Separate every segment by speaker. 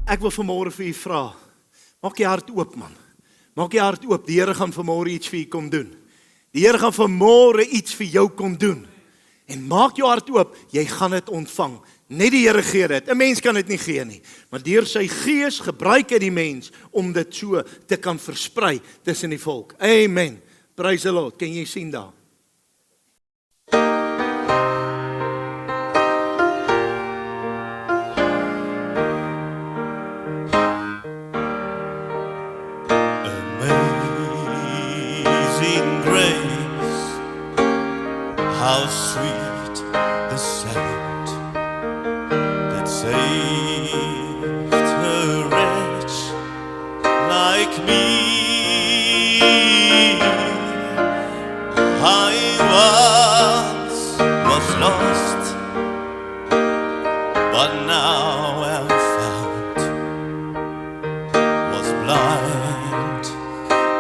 Speaker 1: Ek wil vanmôre vir u vra, maak jy hart oop man, maak jy hart oop, die Here gaan vanmôre iets vir u kom doen. Die Here gaan vanmôre iets vir jou kom doen. En maak jou hart oop, jy gaan dit ontvang. Net die Here gee dit, 'n mens kan dit nie gee nie. Maar deur sy gees gebruik hy die mens om dit so te kan versprei tussen die volk. Amen. Praise the Lord, kan jy sien daar?
Speaker 2: Amazing grace, how sweet the sound that saved a wretch like me. I once was lost, but now am found. Was blind,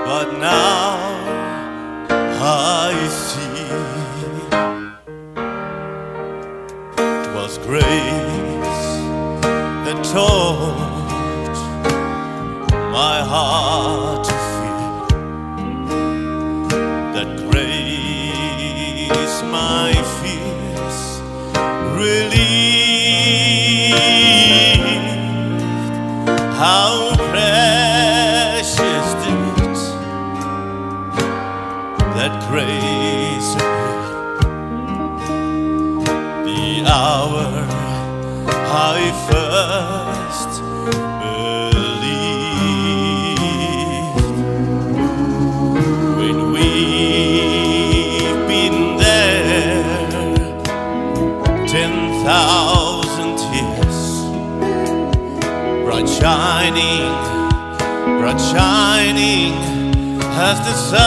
Speaker 2: but now I see. 'Twas grace that taught my heart to fear. That grace my fears relieved. How precious did that grace appear. The hour I first believed. When we've been there 10,000 years, bright shining as the sun.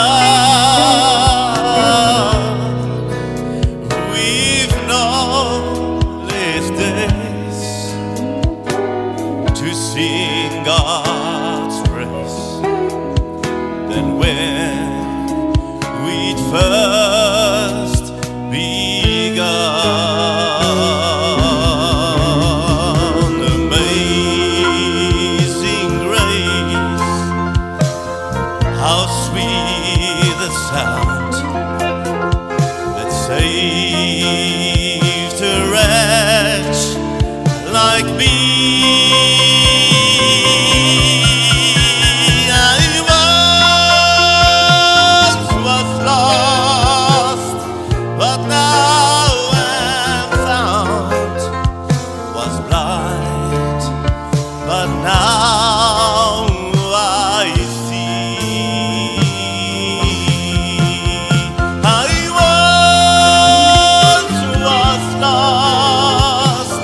Speaker 2: We've known these days to sing God's praise. Then when we'd first begun. Amazing grace, how sweet the sound that saved a wretch like me. I once was lost, but now am found. Was blind, but now I see. I once was lost,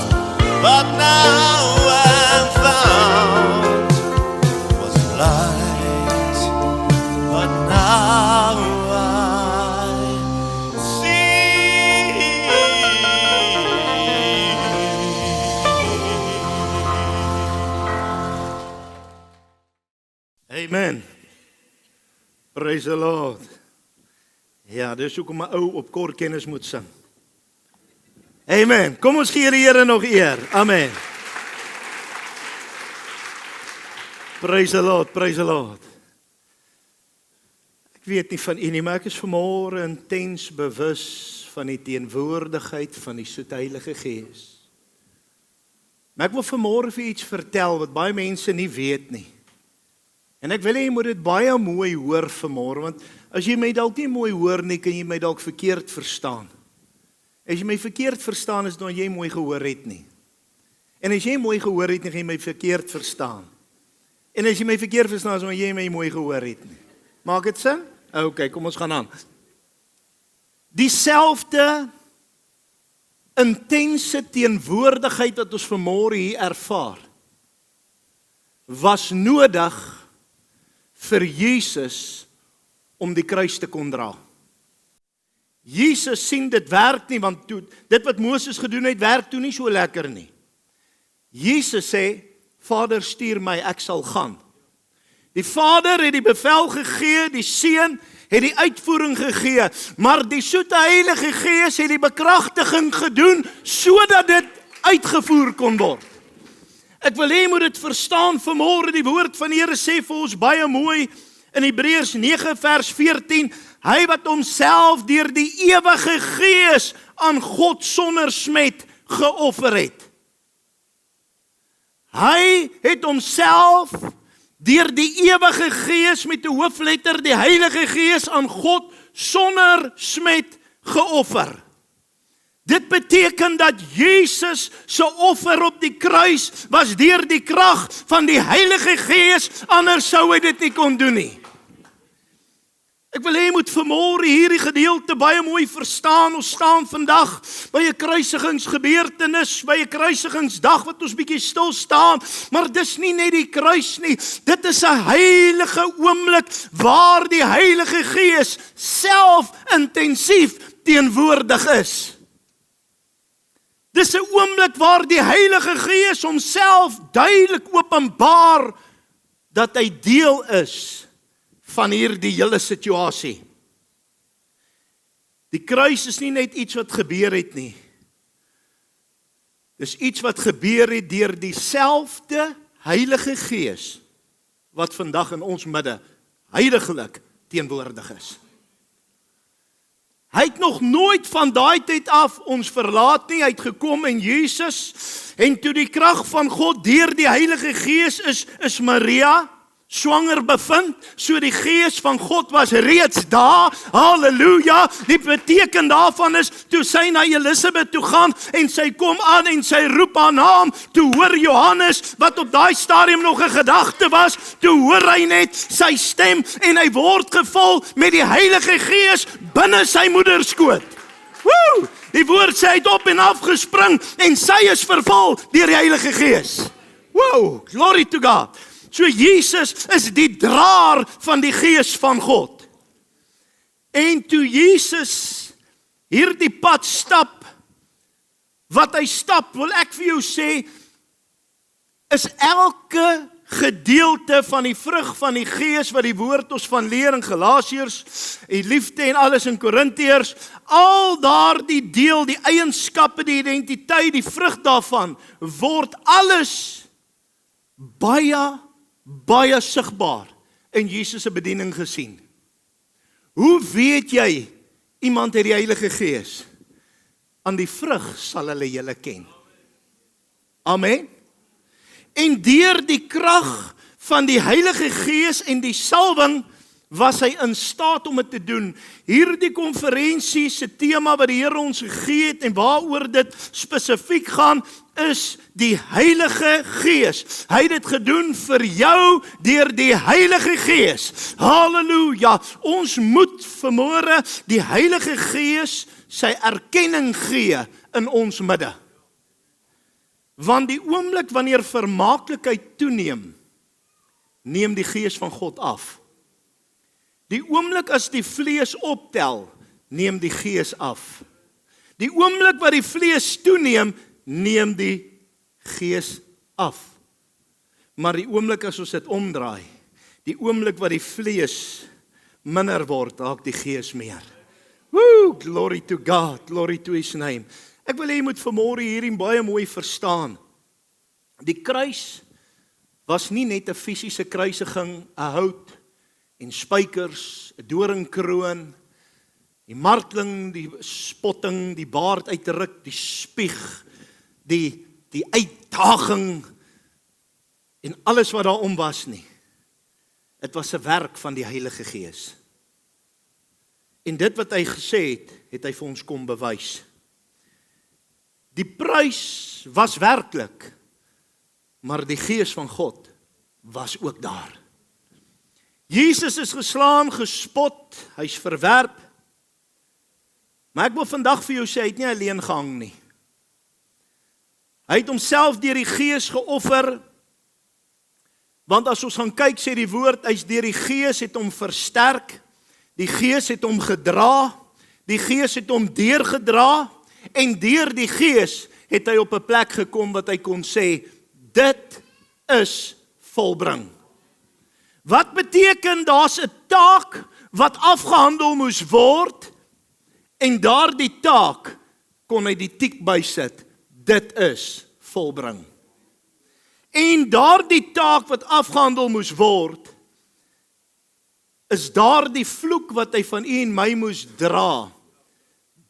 Speaker 2: but now am found. Was blind, but now I see.
Speaker 1: Amen. Praise the Lord. Ja, dis hoekom 'n ou op kort kennis moet sing. Amen. Kom ons gee die Here nog eer. Amen. Praise the Lord, praise the Lord. Ek weet nie van u nie, maar ek is vanmôre intens bewus van die teenwoordigheid van die soete Heilige Gees. Maar ek wil vanmôre vir u iets vertel wat baie mense nie weet nie. En ek wil hê jy moet dit baie mooi hoor vanmôre, want as jy my dalk nie mooi hoor nie, kan jy my dalk verkeerd verstaan. As jy my verkeerd verstaan, is dan jy mooi gehoor het nie. En as jy mooi gehoor het nie, gaan jy my verkeerd verstaan. En as jy my verkeerd verstaan, is dan jy my mooi gehoor het nie. Maak dit sin? Okay, kom ons gaan aan. Dieselfde intense teenwoordigheid wat ons vanmôre hier ervaar, was nodig vir Jesus om die kruis te kon dra. Jesus sien dit werk nie, want dit wat Moses gedoen het, werk toe nie so lekker nie. Jesus sê, Vader stuur my, ek sal gaan. Die Vader het die bevel gegee, die Seun het die uitvoering gegee, maar die soete Heilige Gees het die bekragtiging gedoen, sodat dit uitgevoer kon word. Ek wil hê jy moet dit verstaan vanmôre. Die woord van die Here sê vir ons baie mooi in Hebreërs 9 vers 14, hy wat homself deur die ewige Gees aan God sonder smet geoffer het. Hy het homself deur die ewige Gees met 'n hoofletter, die Heilige Gees aan God sonder smet geoffer. Dit beteken dat Jesus se offer op die kruis was deur die krag van die Heilige Gees, anders sou hy dit nie kon doen nie. Ek wil hê jy moet vanmôre hierdie gedeelte baie mooi verstaan. Ons staan vandag by 'n kruisigingsgebeurtenis, by 'n kruisigingsdag wat ons bietjie stil staan, maar dis nie net die kruis nie. Dit is 'n heilige oomblik waar die Heilige Gees self intensief teenwoordig is. Dis 'n oomblik waar die Heilige Gees homself duidelik openbaar dat hy deel is van hierdie hele situasie. Die kruis is nie net iets wat gebeur het nie. Dis iets wat gebeur het deur dieselfde Heilige Gees wat vandag in ons midde heiliglik teenwoordig is. Hy het nog nooit van daai tyd af ons verlaat nie. Hy het gekom in Jesus en toe die krag van God deur die Heilige Gees is Maria swanger bevind, so die Gees van God was reeds daar. Halleluja. Die beteken daarvan is, toe sy na Elisabeth toe gaan en sy kom aan en sy roep haar naam, toe hoor Johannes, wat op daai stadium nog 'n gedagte was, toe hoor hy net sy stem en hy word gevul met die Heilige Gees binne sy moederskoot. Woe! Die woord sê hy het op en af gespring en sy is vervul deur die Heilige Gees. Wow, glory to God. So Jesus is die draer van die Gees van God. En toe Jesus hierdie pad stap, wat hy stap, wil ek vir jou sê, is elke gedeelte van die vrug van die Gees, wat die woord ons van leer in Galasiërs, die liefde en alles in Korintiërs, al daardie deel, die eienskappe, die identiteit, die vrug daarvan, word alles baie sigbaar in Jesus se bediening gesien. Hoe weet jy iemand het die Heilige Gees? Aan die vrug sal hulle julle ken. Amen. En deur die krag van die Heilige Gees en die salwing was hy in staat om dit te doen. Hierdie konferensie se tema wat die Here ons gegee het en waaroor dit spesifiek gaan, is die Heilige Gees. Hy het dit gedoen vir jou deur die Heilige Gees. Halleluja. Ons moet vanmôre die Heilige Gees sy erkenning gee in ons midde. Want die oomblik wanneer vermaaklikheid toeneem, neem die Gees van God af. Die oomblik as die vlees optel, neem die Gees af. Die oomblik wat die vlees toeneem, neem die Gees af. Maar die oomblik as ons dit omdraai, die oomblik wat die vlees minder word, raak die Gees meer. Woo, glory to God, glory to His name. Ek wil hê jy moet vanmôre hierin baie mooi verstaan. Die kruis was nie net 'n fisiese kruisiging, 'n hout en spykers, 'n doringkroon, die marteling, die spotting, die baard uitruk, die spieg, die uitdaging en alles wat daarom was nie. Dit was 'n werk van die Heilige Gees. En dit wat hy gesê het, het hy vir ons kom bewys. Die prys was werklik, maar die Gees van God was ook daar. Jesus is geslaan, gespot, hy's verwerp. Maar ek wil vandag vir jou sê, hy het nie alleen gehang nie. Hy het homself deur die Gees geoffer, want as ons gaan kyk, sê die woord, hy's deur die Gees het hom versterk, die Gees het hom gedra, die Gees het hom deurgedra, en deur die Gees het hy op 'n plek gekom wat hy kon sê, dit is volbring. Wat beteken daar's 'n taak wat afgehandel moes word, en daardie taak kon hy die tik bysit, dit is volbring. En daardie taak wat afgehandel moes word, is daardie vloek wat hy van u en my moes dra.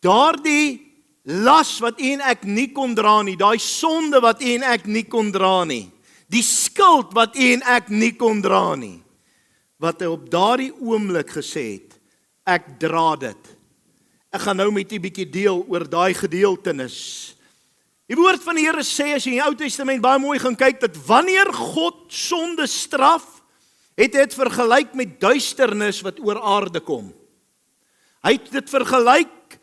Speaker 1: Daardie las wat u en ek nie kon dra nie, daai sonde wat u en ek nie kon dra nie, die skuld wat u en ek nie kon dra nie, wat hy op daardie oomblik gesê het, ek dra dit. Ek gaan nou met u bietjie deel oor daai gedeeltenis. Die woord van die Here sê, as jy in die Ou Testament baie mooi gaan kyk, dat wanneer God sonde straf, het hy dit vergelyk met duisternis wat oor aarde kom. Hy het dit vergelyk,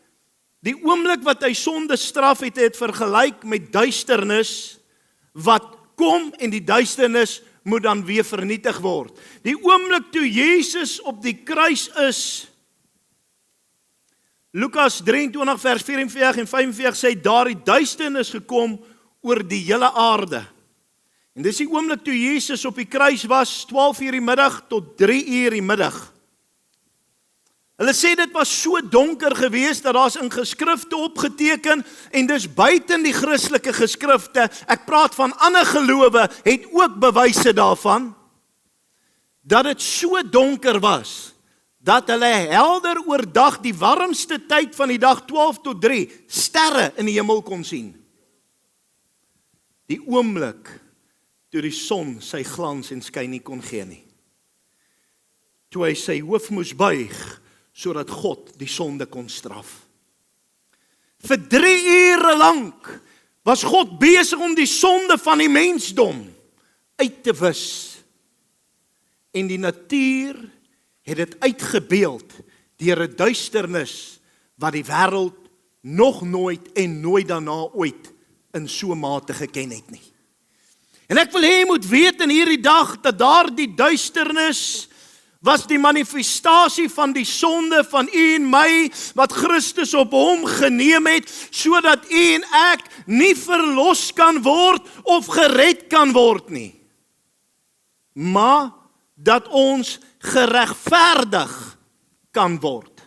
Speaker 1: die oomblik wat hy sonde straf, het hy dit vergelyk met duisternis wat kom en die duisternis moet dan weer vernietig word. Die oomblik toe Jesus op die kruis is, Lukas 23 vers 44 en 45 sê, daar die duisternis gekom oor die hele aarde. En dis die oomblik toe Jesus op die kruis was, 12 uur die middag tot 3 uur die middag. Hulle sê dit was so donker geweest, dat daar's in geskrifte opgeteken, en dis buiten die Christelike geskrifte, ek praat van ander gelowe, het ook bewyse daarvan, dat dit so donker was, dat hulle helder oordag, die warmste tyd van die dag, 12 tot 3, sterre in die hemel kon sien. Die oomblik, toe die son sy glans en skyn nie kon gee nie. Toe hy sy hoof moes buig, sodat God die sonde kon straf. Vir 3 ure lank was God besig om die sonde van die mensdom uit te wis. En die natuur het dit uitgebeeld deur 'n duisternis wat die wêreld nog nooit en nooit daarna ooit in so 'n mate geken het nie. En ek wil hê jy moet weet in hierdie dag dat daardie duisternis was die manifestasie van die sonde van u en my, wat Christus op hom geneem het, sodat u en ek nie verlos kan word of gered kan word nie. Maar dat ons geregverdig kan word.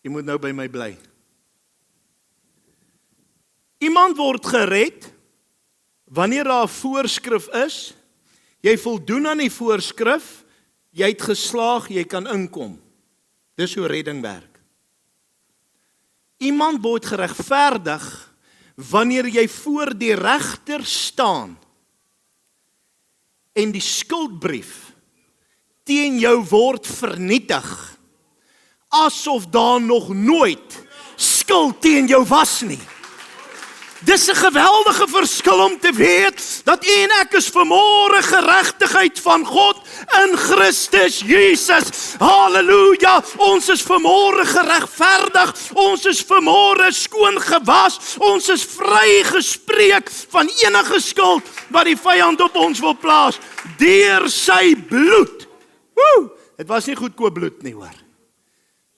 Speaker 1: Jy moet nou by my bly. Iemand word gered wanneer daar 'n voorskrif is. Jy voldoen aan die voorskrif, jy het geslaag, jy kan inkom. Dis hoe redding werk. Iemand word geregverdig wanneer jy voor die regter staan en die skuldbrief teen jou word vernietig, asof daar nog nooit skuld teen jou was nie. Dis 'n geweldige verskil om te weet dat u en ek is vanmôre geregtigheid van God in Christus Jesus. Halleluja! Ons is vanmôre geregverdig. Ons is vanmôre skoon gewas. Ons is vrygespreek van enige skuld wat die vyand op ons wil plaas deur sy bloed. Dit was nie goedkoop bloed nie, hoor.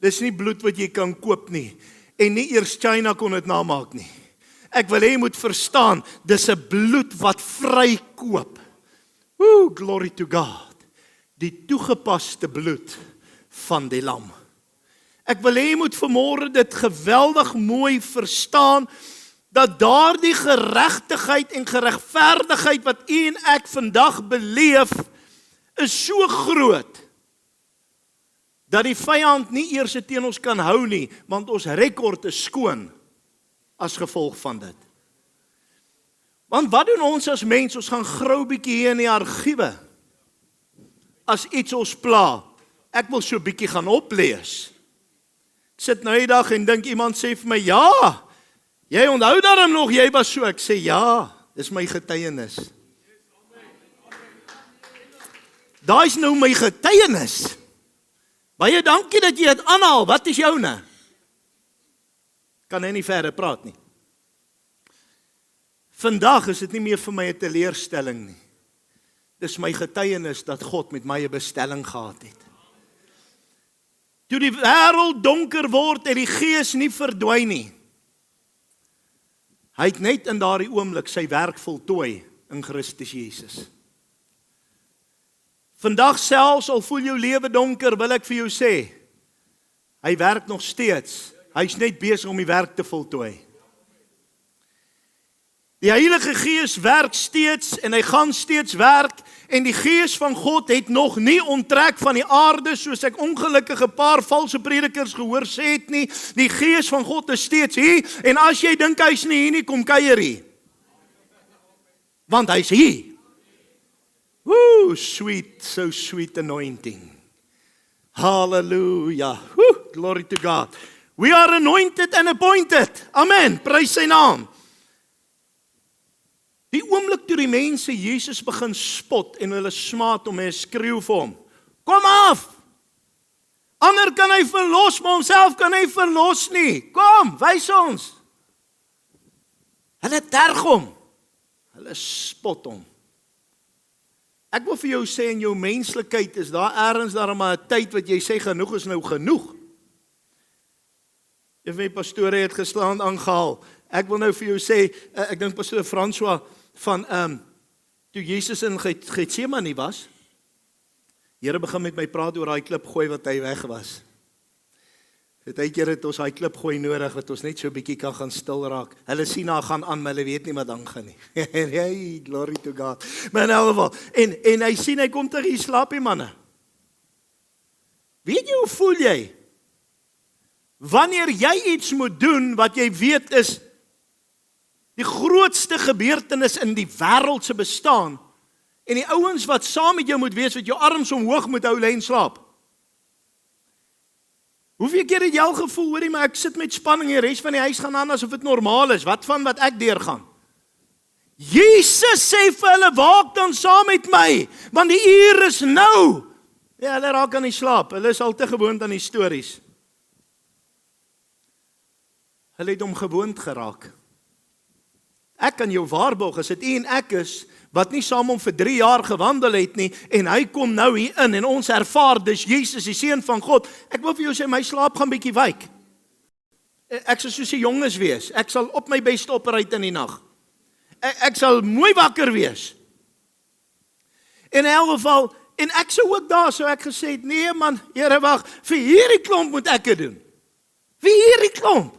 Speaker 1: Dis nie bloed wat jy kan koop nie. En nie eers China kon dit namaak nie. Ek wil hê jy moet verstaan, dis 'n bloed wat vrykoop. Glory to God. Die toegepaste bloed van die lam. Ek wil hê jy moet vanmôre dit geweldig mooi verstaan, dat daardie geregtigheid en geregverdigheid wat u en ek vandag beleef, is so groot, dat die vyand nie eers teen ons kan hou nie, want ons rekord is skoon, as gevolg van dit. Want wat doen ons as mens? Ons gaan grou bietjie hier in die argiewe. As iets ons pla, ek wil so bietjie gaan oplees. Ek sit nou die dag en dink iemand sê vir my, ja, jy onthou daarom nog, jy was so. Ek sê, ja, dis my getuienis. Daai is nou my getuienis. Baie dankie dat jy dit aanhaal, wat is joune? Kan hy nie verder praat nie. Vandag is dit nie meer vir my 'n teleurstelling nie. Dis my getuienis dat God met my 'n bestelling gehad het. Toe die wêreld donker word, het die Gees nie verdwyn nie. Hy het net in daardie oomblik sy werk voltooi in Christus Jesus. Vandag selfs al voel jou lewe donker, wil ek vir jou sê, hy werk nog steeds. Hy is net besig om die werk te voltooi. Die Heilige Gees werk steeds en hy gaan steeds werk en die Gees van God het nog nie onttrek van die aarde soos ek ongelukkige paar valse predikers gehoor sê het nie. Die Gees van God is steeds hier en as jy dink hy's nie hier nie, kom kuier hier. Want hy's hier. Woo, sweet, so sweet anointing. Hallelujah. Woo, glory to God. We are anointed and appointed. Amen. Prys sy naam. Die oomblik toe die mense Jesus begin spot en hulle smaat om hy skreeu vir hom. Kom af! Ander kan hy verlos, maar homself kan hy verlos nie. Kom, wys ons. Hulle terg hom. Hulle spot hom. Ek wil vir jou sê in jou menslikheid is daar ergens daar maar 'n tyd wat jy sê genoeg is nou genoeg. Een van die pastore het gisterand aangehaal. Ek wil nou vir jou sê, ek dink pastoor François van toe Jesus in Getsemane was. Here begin met my praat oor daai klip gooi wat hy weg was. Partykeer het ons daai klip gooi nodig wat ons net so 'n bietjie kan gaan stil raak. Hulle sien haar gaan aan, maar hulle weet nie wat aangaan nie. Hey, glory to God. Maar in elk geval, en hy sien hy kom terug, hier slaap die manne. Weet jy hoe voel jy? Wanneer jy iets moet doen wat jy weet is die grootste gebeurtenis in die wêreld se bestaan en die ouens wat saam met jou moet wees wat jou arms omhoog moet hou lê en slaap. Hoeveel keer het jy al gevoel, hoorie, maar ek sit met spanning en die res van die huis gaan aan asof dit normaal is. Wat van wat ek deurgaan? Jesus sê vir hulle, waak dan saam met my, want die uur is nou. Ja, hulle raak aan die slaap. Hulle is al te gewoond aan die stories. Hulle het hom gewoond geraak. Ek kan jou waarborg, as dit u en ek is, wat nie saam om vir 3 jaar gewandel het nie, en hy kom nou hier in, en ons ervaar, dis Jesus, die Seun van God. Ek wil vir jou sê, my slaap gaan bietjie wyk. Ek sal soos die jonges wees. Ek sal op my beste opryt in die nag. Ek sal mooi wakker wees. In elk geval, en ek sou ook daar, sou ek gesê het, nee man, Here wag, vir hierdie klomp moet ek dit doen. Vir hierdie klomp.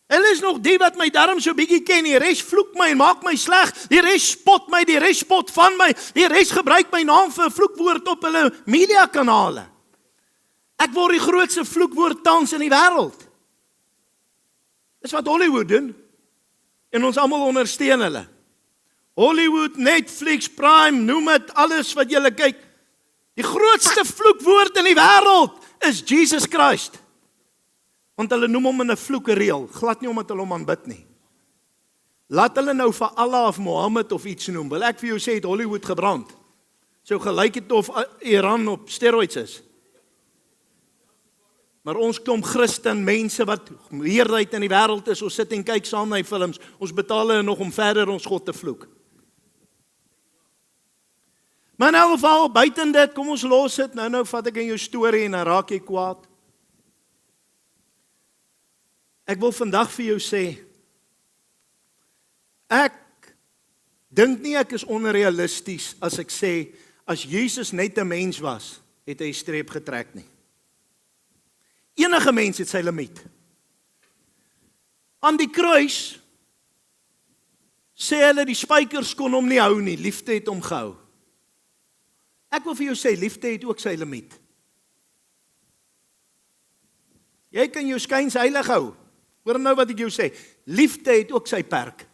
Speaker 1: Hulle is nog die wat my darm so bietjie ken, die res vloek my en maak my sleg, die res spot my, die res spot van my, die res gebruik my naam vir 'n vloekwoord op hulle mediakanale. Ek word die grootste vloekwoord tans in die wêreld. Dis wat Hollywood doen, en ons almal ondersteun hulle. Hollywood, Netflix, Prime, noem dit, alles wat julle kyk. Die grootste vloekwoord in die wêreld is Jesus Christ. Want hulle noem hom in 'n vloekereel, glad nie omdat hulle hom aanbid nie. Laat hulle nou vir Allah of Mohammed of iets noem. Wil ek vir jou sê, het Hollywood gebrand. So gelyk het of Iran op steroids is. Maar ons klomp Christen mense wat meerderheid in die wêreld is, ons sit en kyk saam na die films, ons betaal hulle nog om verder ons God te vloek. Maar in elk geval, buiten dit, kom ons los dit, nou vat ek in jou storie en dan raak jy kwaad. Ek wil vandag vir jou sê, ek dink nie ek is onrealisties as ek sê, as Jesus net 'n mens was, het hy streep getrek nie. Enige mens het sy limiet. Aan die kruis, sê hulle die spykers kon hom nie hou nie, liefde het hom gehou. Ek wil vir jou sê, liefde het ook sy limiet. Jy kan jou skyns heilig hou. Hoor nou wat ek jou sê, liefde het ook sy perk.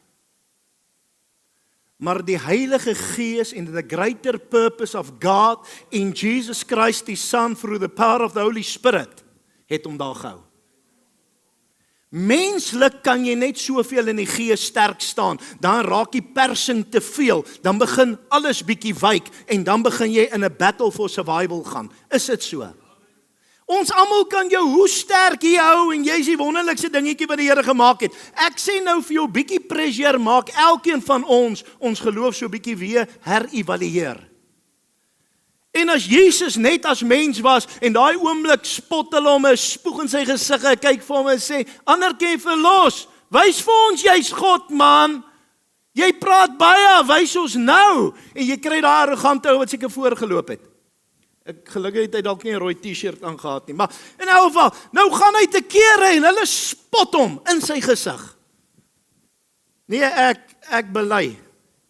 Speaker 1: Maar die Heilige Gees en the greater purpose of God in Jesus Christ, die Son, through the power of the Holy Spirit, het hom daar gehou. Menslik kan jy net soveel in die Gees sterk staan, dan raak die persing te veel, dan begin alles bietjie wyk, en dan begin jy in 'n battle for survival gaan. Is dit so? Ons almal kan jou hoe sterk hier hou en jy is die wonderlikste dingetjie wat die Here gemaak het. Ek sê nou vir jou bietjie pressure maak elkeen van ons geloof so bietjie weer herëvalueer. En as Jesus net as mens was en daai oomblik spot hulle hom 'n spoeg in sy gesig, kyk vir hom en sê, ander kan jy verlos. Wys vir ons jy's God man. Jy praat baie, wys ons nou. En jy kry daai arrogante ou wat seker voorgeloop het. Ek gelukkig het hy dalk nie 'n rooi T-shirt aangehad nie, maar in elk geval, nou gaan hy te kere en hulle spot hom in sy gesig. Nee, ek bely.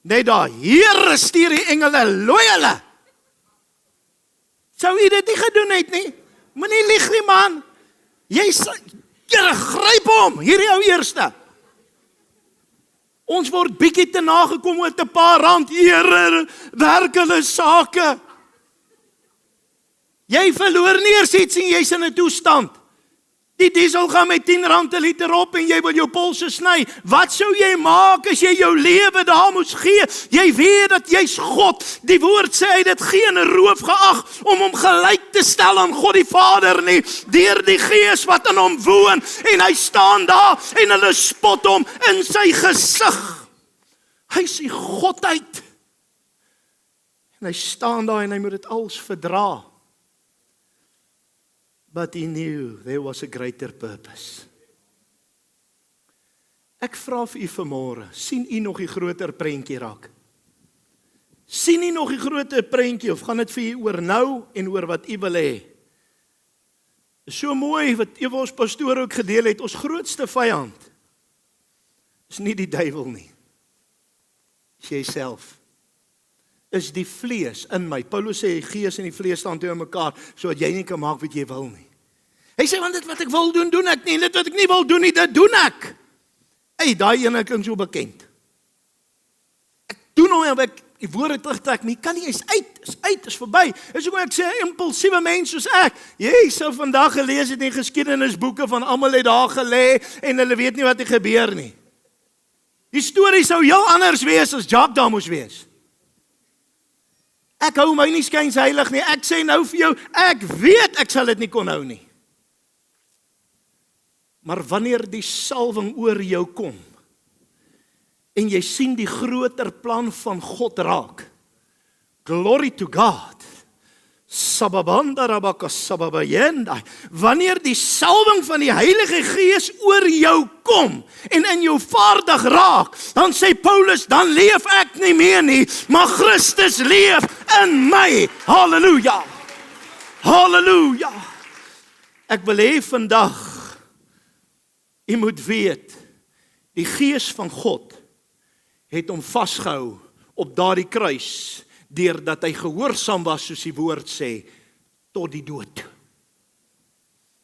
Speaker 1: Net daar, Here stuur die engele, looi hulle. Sou u dit nie gedoen het nie? Moenie lieg nie, man. Here, gryp hom, hierdie ou eerste. Ons word bietjie te nagekom met 'n paar rand, Here, werk hulle sake. Jy verloor nie eers iets en jy's in 'n toestand. Die diesel gaan met 10 rand 'n liter op en jy wil jou polse sny. Wat sou jy maak as jy jou lewe daar moes gee? Jy weet dat jy's God. Die woord sê hy het geen roof geag om hom gelyk te stel aan God die Vader nie. Deur die Gees wat in hom woon. En hy staan daar en hulle spot hom in sy gesig. Hy is die Godheid. En hy staan daar en hy moet dit alles verdra. But he knew there was a greater purpose. Ek vra vir u vanmôre, sien u nog die groter prentjie raak? Sien u nog die groter prentjie of gaan dit vir u oor nou en oor wat u wil hê? So mooi wat ons pastoor ook gedeel het, ons grootste vyand is nie die duiwel nie. Is jouself. Is die vlees in my. Paulus sê, gees en die vlees staan teenoor mekaar, sodat jy nie kan maak wat jy wil nie. Hy sê, want dit wat ek wil doen, doen ek nie. Dit wat ek nie wil doen nie, dit doen ek. Daai ene klink so bekend. Ek doen hom, die woorde terugtrek, maar jy kan nie, is uit, is verby. Is ook ek sê, impulsiewe mens soos ek. Jy sou vandag gelees het in geskiedenisboeke van almal het daar gelê, en hulle weet nie wat er gebeur nie. Die storie sou heel anders wees, as Jacques daar moes wees. Ek hou my nie skyns heilig nie, ek sê nou vir jou, ek weet ek sal dit nie kon hou nie. Maar wanneer die salwing oor jou kom, en jy sien die groter plan van God raak, glory to God, wanneer die salwing van die Heilige Gees oor jou kom, en in jou vaardig raak, dan sê Paulus, dan leef ek nie meer nie, maar Christus leef in my, halleluja, halleluja. Ek wil hê vandag, jy moet weet, die Gees van God het hom vasgehou op daardie kruis, deurdat hy gehoorsaam was, soos die woord sê, tot die dood.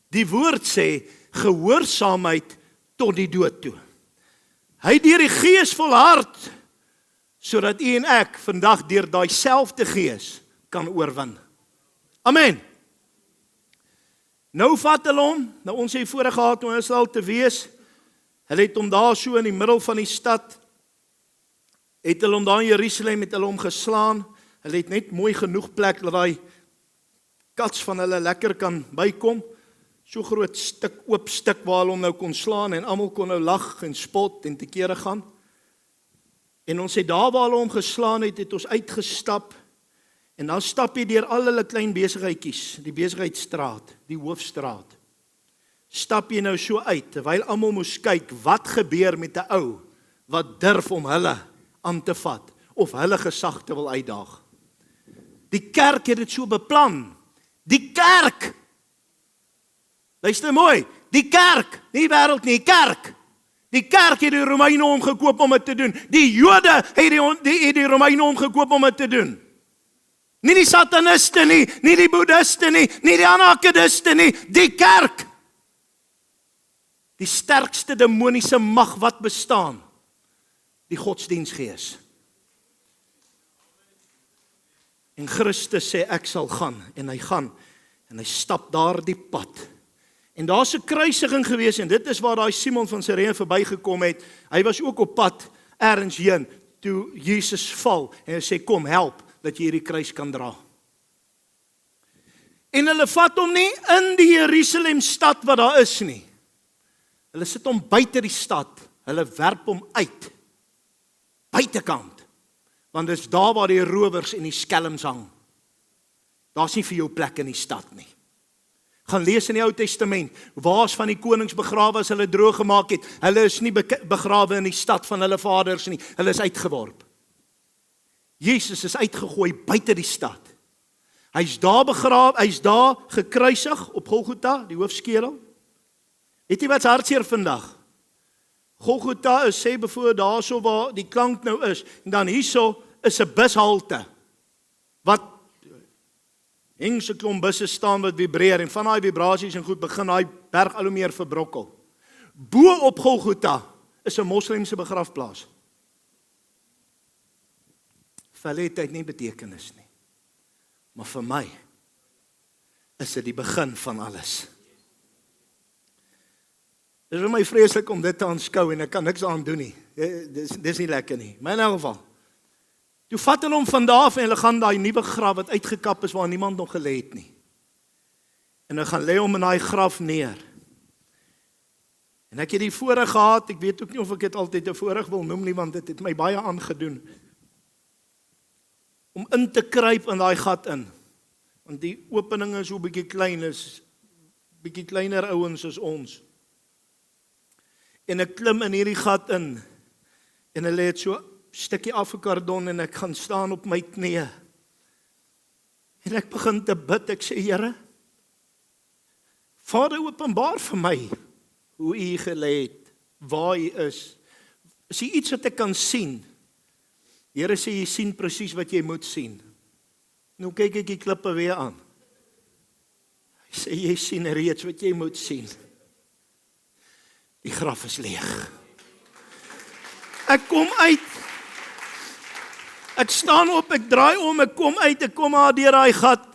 Speaker 1: Die woord sê, gehoorsaamheid tot die dood toe. Hy het deur die Gees volhard, sodat u en ek vandag deur daai selfde Gees kan oorwin. Amen. Nou vat hulle hom, nou ons het voorheen gehad om Israel te wees, hulle het hom daar so in die middel van die stad, het hulle hom daar in Jerusalem, het hulle hom geslaan, hulle het net mooi genoeg plek, dat die kats van hulle lekker kan bykom, so groot stuk, oop stuk waar hulle hom nou kon slaan, en almal kon nou lag en spot en te kere gaan, en ons het daar waar hulle hom geslaan het ons uitgestap, en dan stap jy deur al hulle klein besigheidjies, die besigheidsstraat, die hoofstraat. Stap jy nou so uit, terwyl almal moes kyk, wat gebeur met 'n ou, wat durf om hulle aan te vat, of hulle gesag te wil uitdaag. Die kerk het dit so beplan. Die kerk, luister mooi, die kerk, nie wêreld nie, kerk. Die kerk het die Romeine omgekoop om dit te doen. Die Jode het die Romeine omgekoop om dit te doen. Nie die sataniste nie, nie die boeddhiste nie, nie die anarchiste nie, die kerk. Die sterkste demoniese mag wat bestaan, die godsdienstgees. En Christus sê, ek sal gaan, en hy stap daar die pad. En daar is 'n kruisiging gewees, en dit is waar daai Simon van Sirene verbygekom het. Hy was ook op pad ergens heen, toe Jesus val, en hy sê, kom, help, dat jy hierdie kruis kan dra. En hulle vat hom nie in die Jerusalem stad wat daar is nie. Hulle sit hom buite die stad, hulle werp hom uit, buitekant, want dit is daar waar die rowers en die skelms hang. Daar is nie vir jou plek in die stad nie. Gaan lees in die Ou Testament, waar is van die konings begrawe as hulle droog gemaak het, hulle is nie begrawe in die stad van hulle vaders nie, hulle is uitgeworp. Jesus is uitgegooi buite die stad. Hy is daar begrawe, hy is daar gekruisig op Golgotha, die hoofskedel. Weet jy wat hartseer vandag? Golgotha is, sê bijvoorbeeld daar so waar die klank nou is, en dan hierso is 'n bushalte, wat hengse klomp busse staan wat vibreer, en van daai vibrasies en goed begin daai berg al hoe meer verbrokkel. Bo op Golgotha is 'n moslimse begrafplaas. Vir hulle het dit nie betekenis nie. Maar vir my is dit die begin van alles. Dit is vir my vreeslik om dit te aanskou en ek kan niks aan doen nie. Dis nie lekker nie. Maar in elk geval, toe vat hulle hom van daar af en hulle gaan daai nuwe graf wat uitgekap is waar niemand nog gelê het nie. En hulle gaan lê hom in daai graf neer. En ek het die voorreg gehad, ek weet ook nie of ek dit altyd 'n voorreg wil noem nie, want dit het my baie aangedoen, om in te kruip in daai gat in. Want die opening is so bietjie klein, is bietjie kleiner ouens as ons. En ek klim in hierdie gat in, en hulle het so 'n stukkie afgekardon, en ek gaan staan op my knieë. En ek begin te bid, ek sê, Here, Vader, openbaar vir my hoe U gelê het, waar U is. Is hier iets wat ek kan sien? Here sê, jy sien presies wat jy moet sien. Nou kyk ek die klippe weer aan. Hy sê, jy sien reeds wat jy moet sien. Die graf is leeg. Ek kom uit. Ek staan op, ek draai om, ek kom uit, ek kom daar deur daai gat,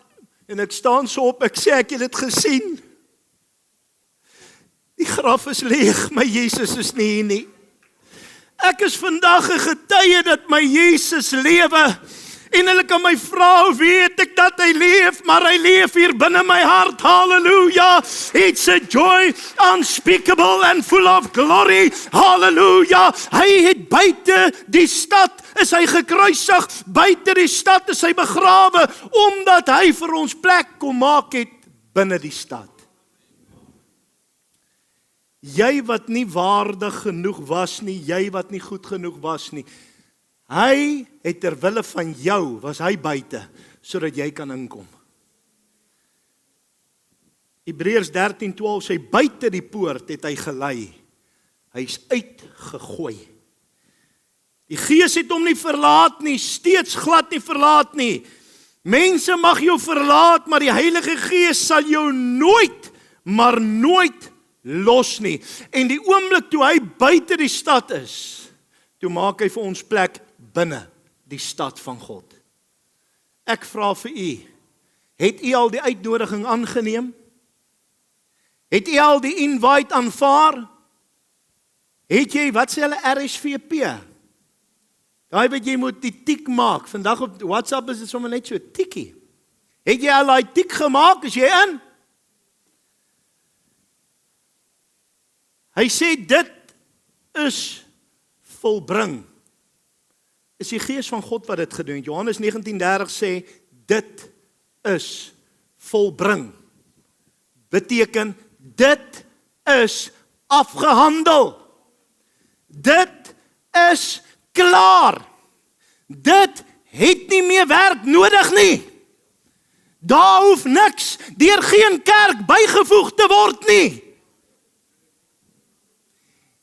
Speaker 1: en ek staan so op, ek sê, ek het dit gesien. Die graf is leeg, my Jesus is nie hier nie. Ek is vandag 'n getuie dat my Jesus lewe, en hulle kan my vra, hoe weet ek dat hy leef, maar hy leef hier binne my hart, hallelujah. It's a joy unspeakable and full of glory, hallelujah. Hy het buite die stad, is hy gekruisig, buite die stad is hy begrawe, omdat hy vir ons plek kom maak het binne die stad. Jy wat nie waardig genoeg was nie, jy wat nie goed genoeg was nie, hy het ter wille van jou, was hy buite, sodat jy kan inkom. Hebreërs 13:12 sê, buite die poort het hy gelei, hy is uitgegooi. Die Gees het hom nie verlaat nie, steeds glad nie verlaat nie. Mense mag jou verlaat, maar die Heilige Gees sal jou nooit, maar nooit los nie. En die oomblik toe hy buite die stad is, toe maak hy vir ons plek binne die stad van God. Ek vra vir u, het u al die uitnodiging aangeneem? Het u al die invite aanvaar? Het jy, wat sê hulle, RSVP? Daai wat jy moet die tik maak. Vandag op WhatsApp is dit sommer net so tikkie. Het jy al die tik gemaak, is jy in? Hy sê, dit is volbring. Is die Gees van God wat dit gedoen het. Johannes 19:30 sê, dit is volbring. Beteken, dit is afgehandel. Dit is klaar. Dit het nie meer werk nodig nie. Daar hoef niks, deur geen kerk bygevoeg te word nie.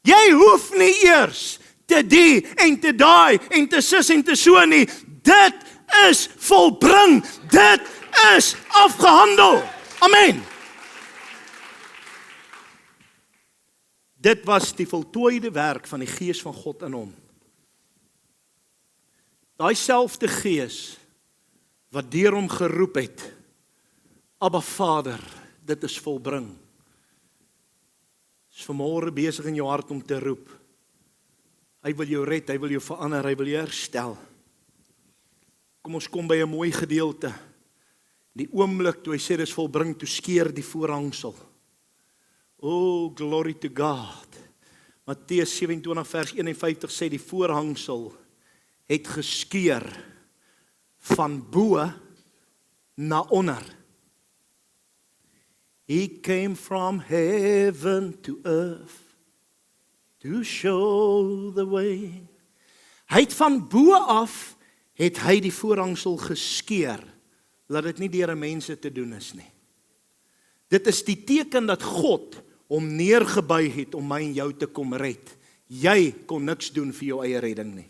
Speaker 1: Jy hoef nie eers te die en te daai en te sis en te so nie. Dit is volbring. Dit is afgehandel. Amen. Dit was die voltooide werk van die Gees van God in hom. Daai selfde Gees wat deur hom geroep het, Abba Vader, dit is volbring. Is vanmôre besig in jou hart om te roep. Hy wil jou red, hy wil jou verander, hy wil jou herstel. Kom ons kom by 'n mooi gedeelte. Die oomblik toe hy sê dis volbring, toe skeer die voorhangsel. Oh, glory to God. Matteus 27 vers 51 sê die voorhangsel het geskeur van bo na onder. He came from heaven to earth to show the way. Hy het van bo af, het hy die voorhangsel geskeur, laat dit nie deur 'n mense te doen is nie. Dit is die teken dat God hom neergebuig het om my en jou te kom red. Jy kon niks doen vir jou eie redding nie.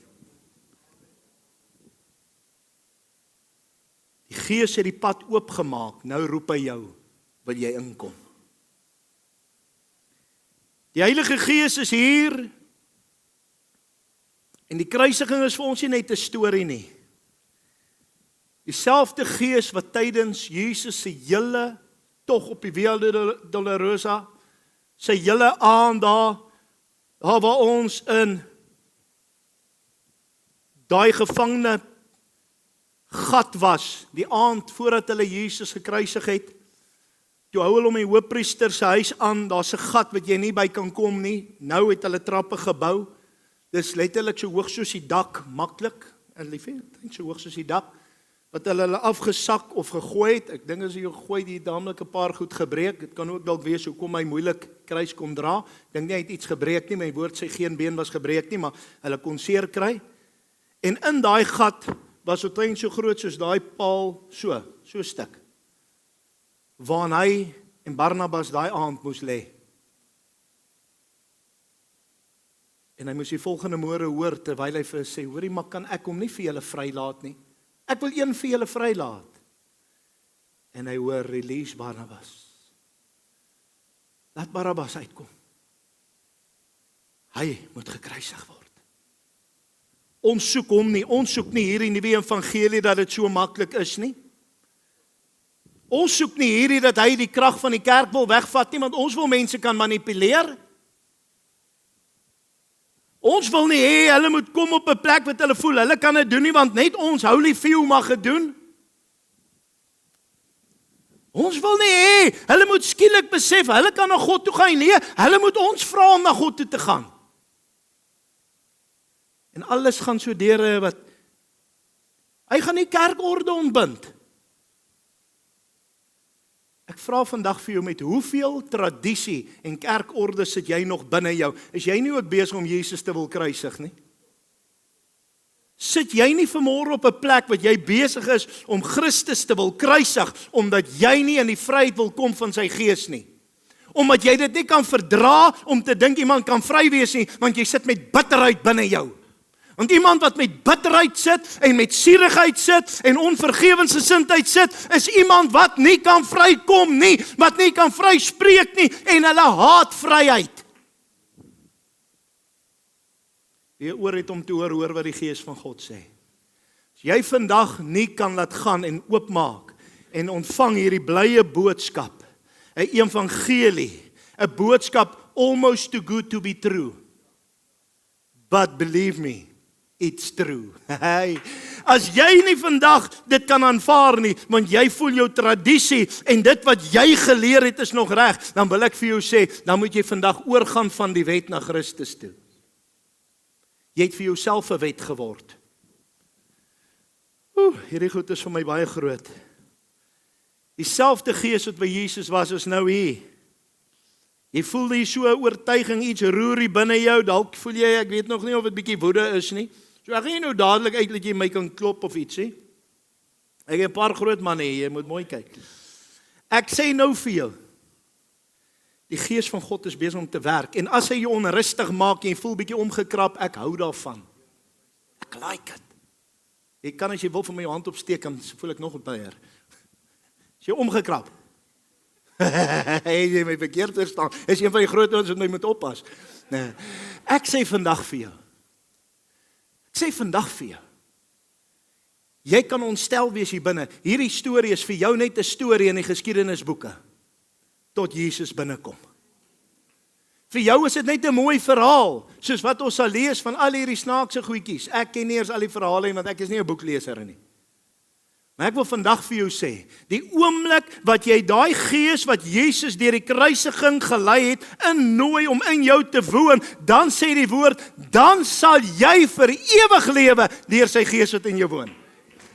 Speaker 1: Die Gees het die pad oopgemaak, nou roep hy jou, wil jy inkom? Die Heilige Gees is hier, en die kruisiging is vir ons nie net 'n storie nie. Dieselfde Gees wat tydens Jesus se hele tog op die Via Dolorosa, sy hele aand daar waar ons in daai gevangene gat was, die aand voordat hulle Jesus gekruisig het, toe hou hulle om die hoofpriester se huis aan, daar's 'n gat wat jy nie by kan kom nie, nou het hulle trappe gebou, dis letterlik so hoog soos die dak, maklik, en liefie, so hoog soos die dak, wat hulle afgesak of gegooi het, ek dink as jy gegooi die damelik 'n paar goed gebreek, dit kan ook dalk wees hoekom hy moeilik kruis kon dra, ek dink nie hy het iets gebreek nie, my woord sê geen been was gebreek nie, maar hulle kon seer kry, en in daai gat was omtrent so groot soos daai paal, so stuk, waarin hy en Barnabas daai aand moes lê. En hy moes die volgende môre hoor, terwyl hy vir hulle sê, hoorie, maar kan ek hom nie vir julle vrylaat nie? Ek wil een vir julle vrylaat. En hy hoor, release Barnabas. Laat Barabbas uitkom. Hy moet gekruisig word. Ons soek hom nie, ons soek nie hier in die evangelie dat dit so maklik is nie. Ons soek nie hierdie dat hy die krag van die kerk wil wegvat nie, want ons wil mense kan manipuleer. Ons wil nie hê hulle moet kom op 'n plek wat hulle voel, hulle kan dit doen nie, want net ons holy few mag dit doen. Ons wil nie hê hulle moet skielik besef, hulle kan na God toe gaan, nee, hulle moet ons vra om na God toe te gaan. En alles gaan so deur wat, hy gaan die kerkorde ontbind. Ek vra vandag vir jou, met hoeveel tradisie en kerkorde sit jy nog binne jou? Is jy nie ook besig om Jesus te wil kruisig nie? Sit jy nie vanmôre op 'n plek wat jy besig is om Christus te wil kruisig, omdat jy nie in die vryheid wil kom van sy Gees nie? Omdat jy dit nie kan verdra om te dink iemand kan vry wees nie, want jy sit met bitterheid binne jou. Want iemand wat met bitterheid sit en met suurigheid sit en onvergewensgesindheid sit, is iemand wat nie kan vrykom nie, wat nie kan vryspreek nie en hulle haat vryheid. Wie oor het om te hoor wat die Gees van God sê. As jy vandag nie kan laat gaan en oopmaak en ontvang hierdie blye boodskap, 'n evangelie, 'n boodskap almost too good to be true. But believe me, it's true. As jy nie vandag dit kan aanvaar nie, want jy voel jou tradisie en dit wat jy geleer het is nog reg, dan wil ek vir jou sê, dan moet jy vandag oorgaan van die wet na Christus toe. Jy het vir jouself 'n wet geword. Hierdie goed is vir my baie groot. Dieselfde Gees wat by Jesus was, is nou hier. Jy voel jy so 'n oortuiging, iets roer hier binne jou, dalk voel jy, ek weet nog nie of dit bietjie woede is nie. So ek gaan nie nou dadelik uit dat jy my kan klop of iets, hè. Ek het 'n paar groot manne hier, jy moet mooi kyk. Ek sê nou vir jou, die Gees van God is besig om te werk, en as hy jou onrustig maak, en jy voel bietjie omgekrap, ek hou daarvan. Ek like it. Jy kan as jy wil vir my jou hand opsteek, dan voel ek nog baie. As jy omgekrap. Jy my verkeerd verstaan. Is een van die groot ouens wat my moet oppas. Nee. Ek sê vandag vir jou. Jy kan ontstel wees hier binne. Hierdie storie is vir jou net 'n storie in die geskiedenisboeke. Tot Jesus binnekom. Vir jou is dit net 'n mooi verhaal, soos wat ons sal lees van al hierdie snaakse goedjies. Ek ken nie eers al die verhale nie, want ek is nie 'n boekleser nie. Maar ek wil vandag vir jou sê, die oomblik wat jy daai Gees wat Jesus deur die kruisiging gelei het, innooi om in jou te woon, dan sê die woord, dan sal jy vir ewig lewe deur sy Gees wat in jou woon.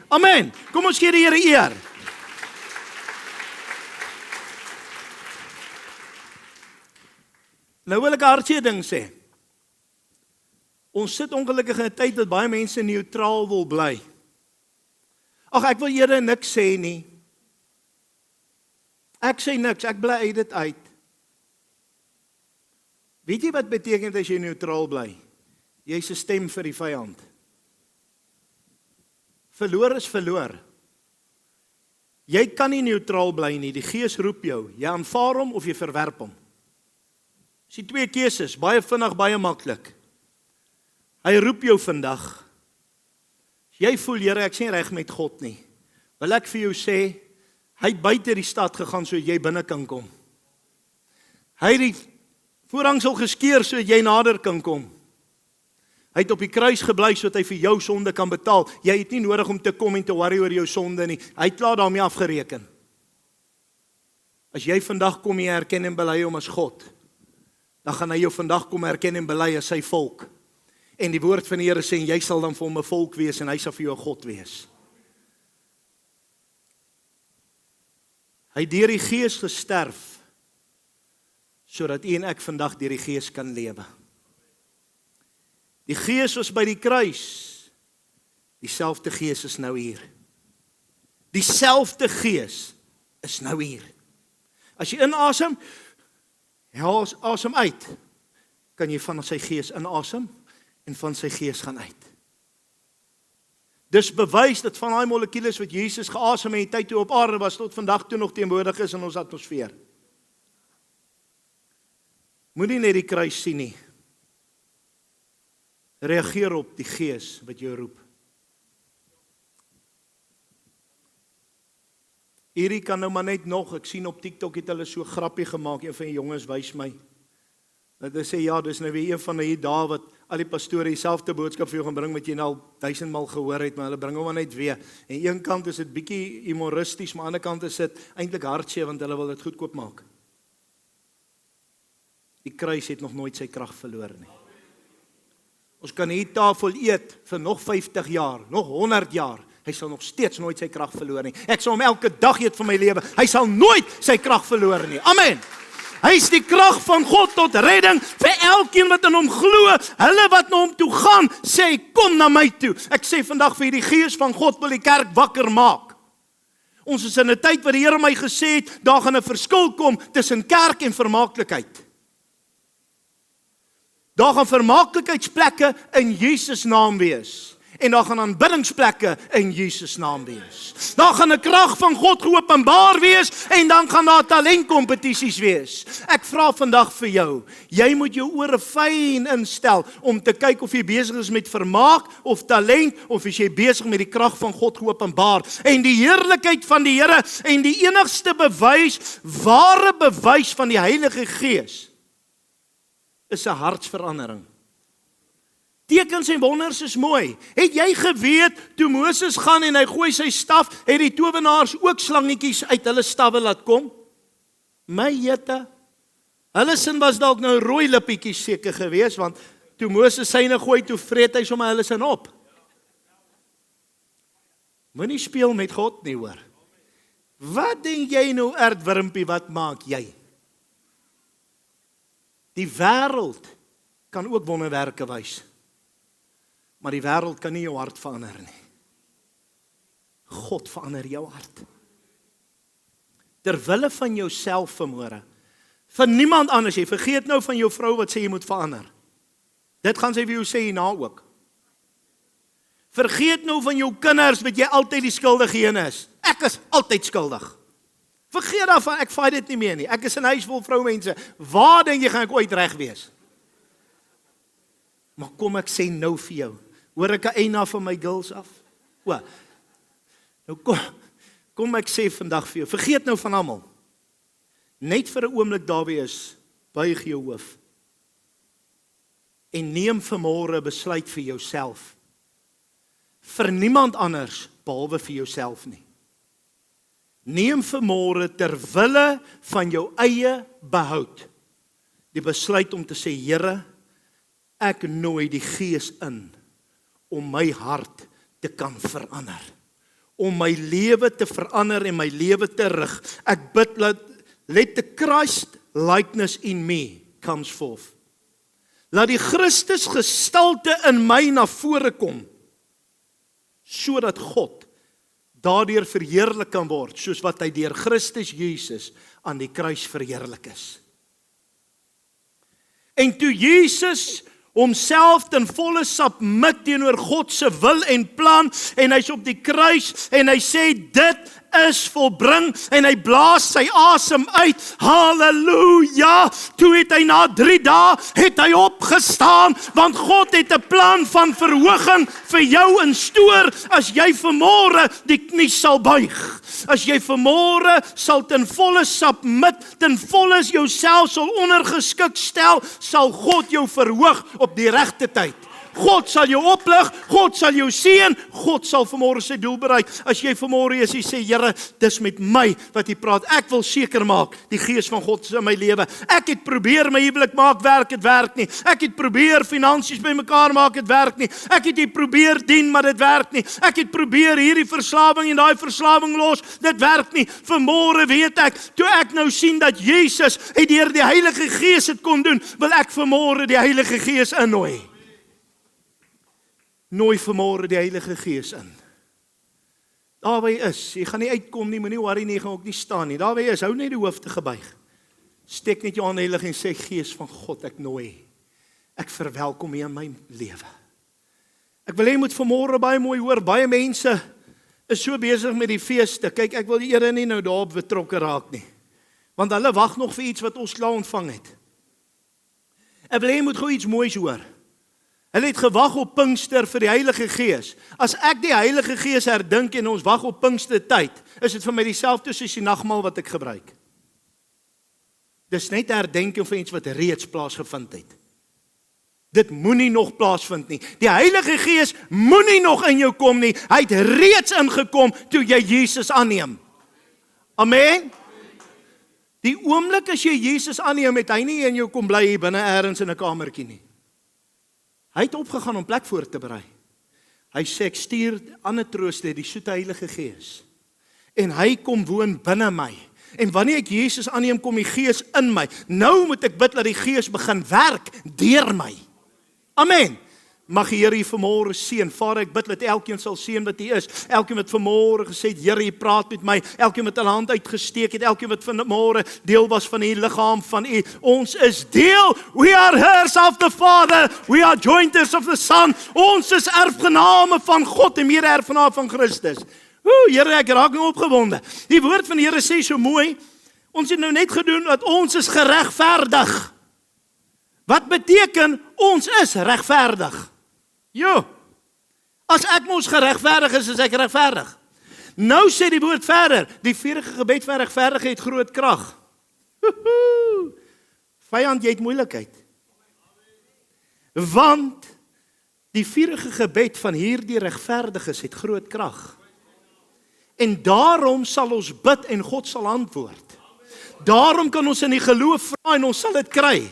Speaker 1: Amen. Kom ons gee die Here eer. Nou wil ek 'n hartseer ding sê. Ons sit ongelukkig in 'n tyd dat baie mense neutraal wil bly. Ag, ek wil eerder niks sê nie. Ek sê niks, ek bly uit dit uit. Weet jy wat beteken as jy neutraal bly? Jy is 'n stem vir die vyand. Verloor is verloor. Jy kan nie neutraal bly nie, die Gees roep jou. Jy aanvaar hom of jy verwerp hom. Dis die twee keuses, baie vinnig, baie maklik. Hy roep jou vandag. As jy voel, Here, ek is nie reg met God nie, wil ek vir jou sê, hy het buite die stad gegaan sodat jy binne kan kom. Hy het die voorhangsel geskeur sodat jy nader kan kom. Hy het op die kruis gebly sodat hy vir jou sonde kan betaal. Jy het nie nodig om te kom en te worry oor jou sonde nie. Hy het klaar daarmee afgereken. As jy vandag kom en erken en bely hom as God, dan gaan hy jou vandag kom erken en bely as sy volk. En die woord van die Here sê, jy sal dan vir hom 'n volk wees en hy sal vir jou 'n God wees. Hy het deur die Gees gesterf, sodat u en ek vandag deur die Gees kan lewe. Die Gees was by die kruis, dieselfde Gees is nou hier. Dieselfde Gees is nou hier. As jy inasem, asem uit, kan jy van sy Gees inasem en van sy Gees gaan uit. Dis bewys dat van daai molekules wat Jesus geasem het in die tyd toe op aarde was, tot vandag toe nog teenwoordig is in ons atmosfeer. Moenie net die kruis sien nie. Reageer op die Gees wat jou roep. Hierdie kan nou maar net nog, ek sien op TikTok het hulle so grappie gemaak, een van die jongens wys my. Dat hy sê, ja, dis nou weer een van die dae wat al die pastore dieselfde boodskap vir jou gaan bring, wat jy nou al 1000 maal gehoor het, maar hulle bring hom maar net weer. En een kant is dit bietjie humoristies, maar aan die ander kant is dit eintlik hartseer, want hulle wil dit goedkoop maak. Die kruis het nog nooit sy krag verloor nie. Ons kan hier tafel eet vir nog 50 jaar, nog 100 jaar. Hy sal nog steeds nooit sy krag verloor nie. Ek sal hom elke dag eet van my lewe. Hy sal nooit sy krag verloor nie. Amen. Hy is die krag van God tot redding vir elkeen wat in hom glo. Hulle wat na hom toe gaan, sê kom na my toe. Ek sê vandag vir die Gees van God wil die kerk wakker maak. Ons is in 'n tyd waar die Here my gesê het, daar gaan 'n verskil kom tussen kerk en vermaaklikheid. Daar gaan vermaaklikheidsplekke in Jesus naam wees. En daar gaan aanbiddingsplekke in Jesus naam wees. Daar gaan 'n krag van God geopenbaar wees en dan gaan daar talentkompetisies wees. Ek vra vandag vir jou, jy moet jou ore fyn instel om te kyk of jy besig is met vermaak of talent of is jy besig met die krag van God geopenbaar. En die heerlikheid van die Here en die enigste bewys, ware bewys van die Heilige Gees is 'n hartsverandering. Tekens en wonders is mooi. Het jy geweet, toe Moses gaan en hy gooi sy staf, het die towenaars ook slangetjies uit hulle stawwe laat kom? My jette. Hulle sin was dalk nou rooi lippietjies seker gewees, want toe Moses syne gooi, toe vreet hy sommer hulle sin op. Moenie speel met God nie, hoor. Wat denk jy nou, aardwurmpie, wat maak jy? Die wêreld kan ook wonderwerke wys. Maar die wêreld kan nie jou hart verander nie. God verander jou hart. Terwille van jouself vanmôre. Van niemand anders. Jy vergeet nou van jou vrou wat sê jy moet verander. Dit gaan sy vir jou sê hierna ook. Vergeet nou van jou kinders wat jy altyd die skuldige een is. Ek is altyd skuldig. Vergeet daarvan, ek vat dit nie meer nie. Ek is 'n huis vol vroumense. Waar dink jy gaan ek ooit reg wees? Maar kom ek sê nou vir jou. Hoor ek 'n eina van my girls af? O. Nou kom ek sê vandag vir jou. Vergeet nou van almal. Net vir 'n oomblik daar wees, buig jou hoof. En neem vanmôre besluit vir jouself. Vir niemand anders behalwe vir jouself nie. Neem vanmôre ter wille van jou eie behoud die besluit om te sê, Here, ek nooi die Gees in om my hart te kan verander. Om my lewe te verander en my lewe te rig. Ek bid, let the Christ likeness in me comes forth. Laat die Christus gestalte in my na vore kom, sodat God daardeur verheerlik kan word, soos wat hy deur Christus Jesus aan die kruis verheerlik is. En toe Jesus homself ten volle submit teenoor God se wil en plan, en hy's op die kruis, en hy sê, dit is volbring, en hy blaas sy asem uit, halleluja, toe het hy na 3 dae, het hy opgestaan, want God het 'n plan van verhoging vir jou in stoor, as jy vanmôre die knie sal buig, as jy vanmôre sal ten volle submit, ten volle jouself sal ondergeskik stel, sal God jou verhoog op die regte tyd. God sal jou oplig, God sal jou seën, God sal vanmôre sy doel bereik. As jy vanmôre is, jy sê, Here, dis met my wat jy praat. Ek wil seker maak, die gees van God is in my lewe. Ek het probeer my huwelik maak werk, dit werk nie. Ek het probeer finansies bymekaar maak, dit werk nie. Ek het probeer dien, maar dit werk nie. Ek het probeer hierdie verslawing en daai verslawing los, dit werk nie. Vanmôre weet ek, toe ek nou sien dat Jesus het deur die Heilige Gees dit kon doen, wil ek vanmôre die Heilige Gees innooi. Nooi vanmôre die Heilige Gees in. Daar waar jy is, jy gaan nie uitkom nie, moenie worry nie, jy gaan ook nie staan nie. Daar waar jy is, hou net die hoofde gebuig. Steek net jou hande heilig en sê, Gees van God, ek nooi. Ek verwelkom U in my lewe. Ek wil hê jy moet vanmôre baie mooi hoor, baie mense is so besig met die feeste. Kyk, ek wil die Here nie nou daarop betrokke raak nie. Want hulle wag nog vir iets wat ons klaar ontvang het. Ek wil hê jy moet gou iets moois hoor. Hulle het gewag op Pinkster vir die Heilige Gees. As ek die Heilige Gees herdink en ons wag op Pinkster tyd, is dit vir my dieselfde soos die nagmaal wat ek gebruik. Dis net 'n herdenking van iets wat reeds plaasgevind het. Dit moenie nog plaasvind nie. Die Heilige Gees moenie nog in jou kom nie. Hy het reeds ingekom toe jy Jesus aanneem. Amen. Die oomblik as jy Jesus aanneem, het hy nie in jou kom bly hier binne eers in 'n kamertjie nie. Hy het opgegaan om plek voor te berei. Hy sê, ek stuur ander trooster, die soete Heilige Gees. En hy kom woon binne my. En wanneer ek Jesus aanneem, kom die Gees in my. Nou moet ek bid dat die Gees begin werk deur my. Amen. Mag die Here U vanmôre seën. Vader, ek bid dat elkeen sal seën wat U is. Elkeen wat vanmôre gesê het, Here, U praat met my. Elkeen wat 'n hand uitgesteek het, elkeen wat vanmôre deel was van die liggaam van U. Ons is deel. We are heirs of the Father. We are joint heirs of the Son. Ons is erfgename van God en mede-erfgename van Christus. Here, ek raak nou opgewonde. Die woord van die Here sê so mooi, ons het nou net gedoen dat ons is geregverdig. Wat beteken ons is regverdig? Jo, as ek mos geregverdig is ek regverdig. Nou sê die woord verder, die vurige gebed van regverdige het groot krag. Vyand, jy het moeilikheid. Want die vurige gebed van hierdie regverdiges het groot krag. En daarom sal ons bid en God sal antwoord. Daarom kan ons in die geloof vra en ons sal dit kry.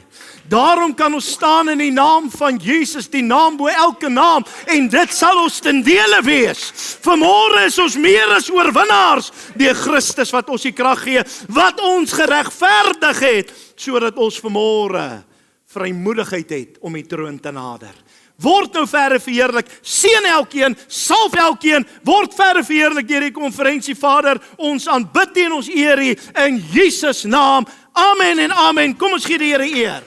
Speaker 1: Daarom kan ons staan in die naam van Jesus, die naam bo elke naam, en dit sal ons ten dele wees. Vanmôre is ons meer as oorwinnaars deur Christus wat ons die krag gee, wat ons geregverdig het, sodat ons vanmôre vrymoedigheid het om die troon te nader. Word nou verder verheerlik, seën elkeen, salf elkeen, word verder verheerlik deur die konferensie. Vader, ons aanbid U en ons eer U in Jesus naam. Amen en amen. Kom ons gee die Here eer.